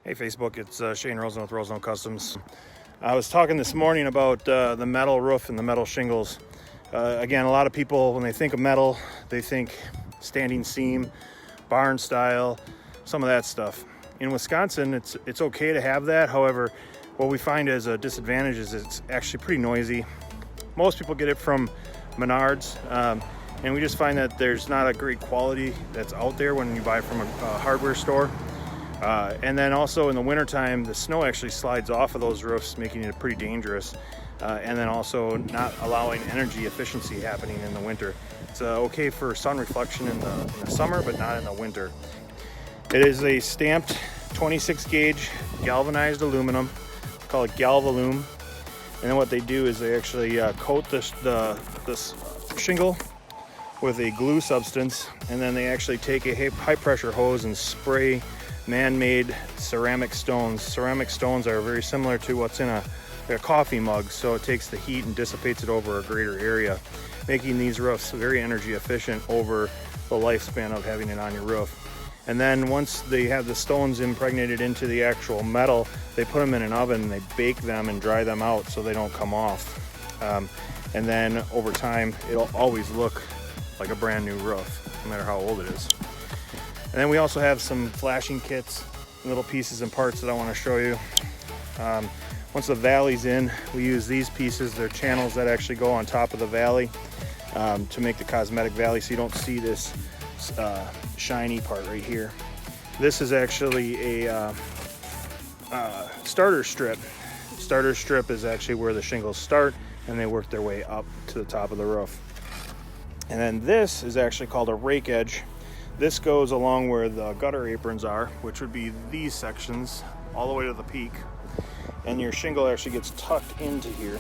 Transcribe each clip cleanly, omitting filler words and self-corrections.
Hey Facebook, it's Shane Rosenow with Rosenow Customs. I was talking this morning about the metal roof and the metal shingles. Again, a lot of people, when they think of metal, they think standing seam, barn style, some of that stuff. In Wisconsin, it's okay to have that. However, what we find as a disadvantage is it's actually pretty noisy. Most people get it from Menards, and we just find that there's not a great quality that's out there when you buy from a hardware store. And then also in the wintertime, the snow actually slides off of those roofs, making it pretty dangerous. And then also not allowing energy efficiency happening in the winter. It's okay for sun reflection in the summer, but not in the winter. It is a stamped 26 gauge galvanized aluminum. We call it Galvalume. And then what they do is they actually coat this shingle with a glue substance, and then they actually take a high pressure hose and spray man-made ceramic stones. Ceramic stones are very similar to what's in a coffee mug, so it takes the heat and dissipates it over a greater area, making these roofs very energy efficient over the lifespan of having it on your roof. And then once they have the stones impregnated into the actual metal, they put them in an oven and they bake them and dry them out so they don't come off. And then over time, it'll always look like a brand new roof, no matter how old it is. And then we also have some flashing kits, little pieces and parts that I want to show you. Once the valley's in, we use these pieces. They're channels that actually go on top of the valley to make the cosmetic valley, so you don't see this shiny part right here. This is actually a starter strip. Starter strip is actually where the shingles start and they work their way up to the top of the roof. And then this is actually called a rake edge. This goes along where the gutter aprons are, which would be these sections all the way to the peak. And your shingle actually gets tucked into here.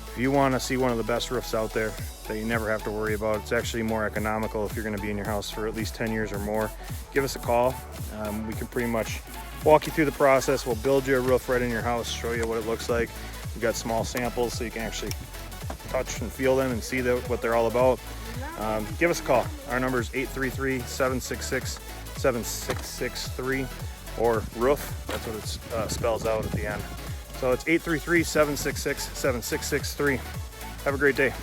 If you want to see one of the best roofs out there that you never have to worry about, it's actually more economical if you're going to be in your house for at least 10 years or more, give us a call. We can pretty much walk you through the process. We'll build you a roof right in your house, show you what it looks like. We've got small samples so you can actually touch and feel them and see what they're all about. Give us a call. Our number is 833-766-7663, or roof. That's what it spells out at the end. So it's 833-766-7663. Have a great day.